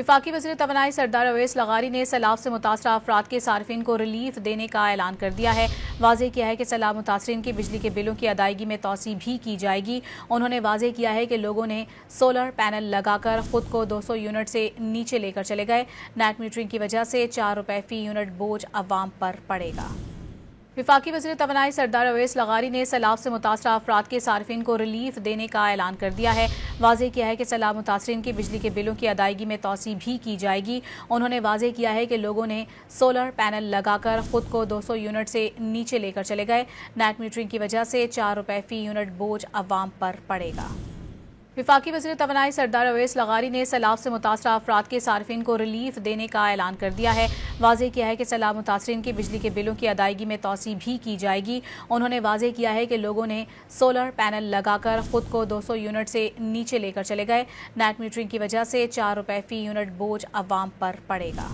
وفاقی وزیر توانائی سردار اویس لغاری نے سیلاب سے متاثرہ افراد کے صارفین کو ریلیف دینے کا اعلان کر دیا ہے۔ واضح کیا ہے کہ سیلاب متاثرین کی بجلی کے بلوں کی ادائیگی میں توسیع بھی کی جائے گی۔ انہوں نے واضح کیا ہے کہ لوگوں نے سولر پینل لگا کر خود کو 200 یونٹ سے نیچے لے کر چلے گئے۔ نیٹ میٹرنگ کی وجہ سے 4 روپے فی یونٹ بوجھ عوام پر پڑے گا۔ وفاقی وزیر توانائی سردار اویس لغاری نے سیلاب سے متاثرہ افراد کے صارفین کو ریلیف دینے کا اعلان کر دیا ہے۔ واضح کیا ہے کہ سیلاب متاثرین کی بجلی کے بلوں کی ادائیگی میں توسیع بھی کی جائے گی۔ انہوں نے واضح کیا ہے کہ لوگوں نے سولر پینل لگا کر خود کو 200 یونٹ سے نیچے لے کر چلے گئے۔ نیٹ میٹرنگ کی وجہ سے 4 روپے فی یونٹ بوجھ عوام پر پڑے گا۔ وفاقی وزیر توانائی سردار اویس لغاری نے سیلاب سے متاثرہ افراد کے صارفین کو ریلیف دینے کا اعلان کر دیا ہے۔ واضح کیا ہے کہ سیلاب متاثرین کی بجلی کے بلوں کی ادائیگی میں توسیع بھی کی جائے گی۔ انہوں نے واضح کیا ہے کہ لوگوں نے سولر پینل لگا کر خود کو 200 یونٹ سے نیچے لے کر چلے گئے۔ نیٹ میٹرنگ کی وجہ سے 4 روپے فی یونٹ بوجھ عوام پر پڑے گا۔